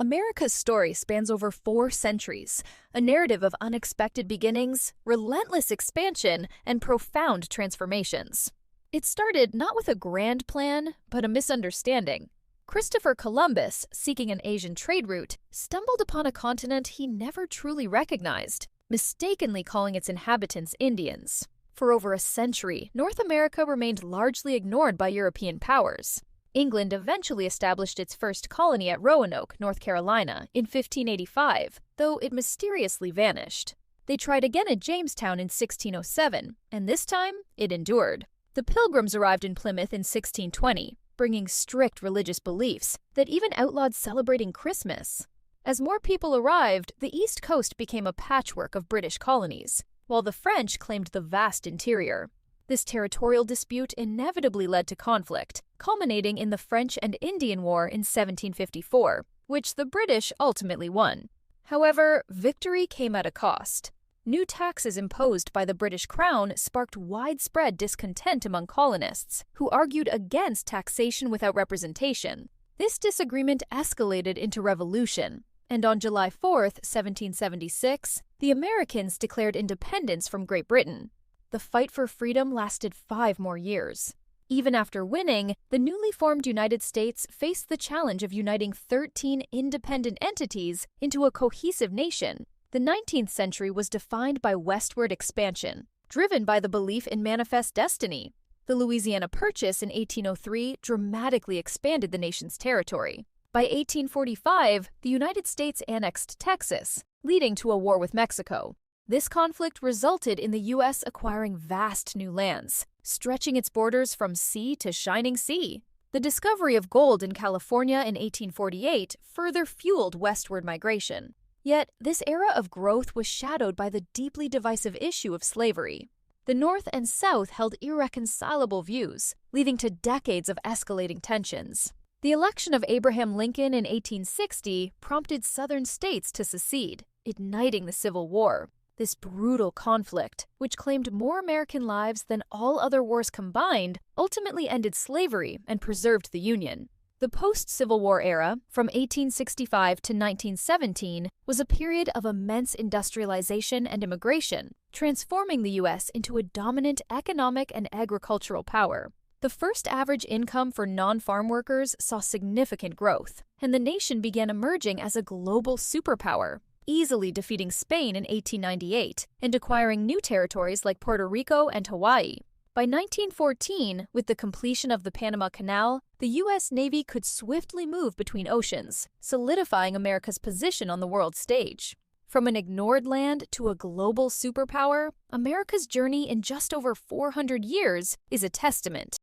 America's story spans over 4 centuries, a narrative of unexpected beginnings, relentless expansion, and profound transformations. It started not with a grand plan, but a misunderstanding. Christopher Columbus, seeking an Asian trade route, stumbled upon a continent he never truly recognized, mistakenly calling its inhabitants Indians. For over a century, North America remained largely ignored by European powers. England eventually established its first colony at Roanoke, North Carolina, in 1585, though it mysteriously vanished. They tried again at Jamestown in 1607, and this time it endured. The Pilgrims arrived in Plymouth in 1620, bringing strict religious beliefs that even outlawed celebrating Christmas. As more people arrived, the East Coast became a patchwork of British colonies, while the French claimed the vast interior. This territorial dispute inevitably led to conflict, culminating in the French and Indian War in 1754, which the British ultimately won. However, victory came at a cost. New taxes imposed by the British Crown sparked widespread discontent among colonists, who argued against taxation without representation. This disagreement escalated into revolution, and on July 4, 1776, the Americans declared independence from Great Britain. The fight for freedom lasted 5 more years. Even after winning, the newly formed United States faced the challenge of uniting 13 independent entities into a cohesive nation. The 19th century was defined by westward expansion, driven by the belief in manifest destiny. The Louisiana Purchase in 1803 dramatically expanded the nation's territory. By 1845, the United States annexed Texas, leading to a war with Mexico. This conflict resulted in the U.S. acquiring vast new lands, stretching its borders from sea to shining sea. The discovery of gold in California in 1848 further fueled westward migration. Yet, this era of growth was shadowed by the deeply divisive issue of slavery. The North and South held irreconcilable views, leading to decades of escalating tensions. The election of Abraham Lincoln in 1860 prompted Southern states to secede, igniting the Civil War. This brutal conflict, which claimed more American lives than all other wars combined, ultimately ended slavery and preserved the Union. The post-Civil War era, from 1865 to 1917, was a period of immense industrialization and immigration, transforming the U.S. into a dominant economic and agricultural power. The first average income for non-farm workers saw significant growth, and the nation began emerging as a global superpower, easily defeating Spain in 1898 and acquiring new territories like Puerto Rico and Hawaii. By 1914, with the completion of the Panama Canal, the U.S. Navy could swiftly move between oceans, solidifying America's position on the world stage. From an ignored land to a global superpower, America's journey in just over 400 years is a testament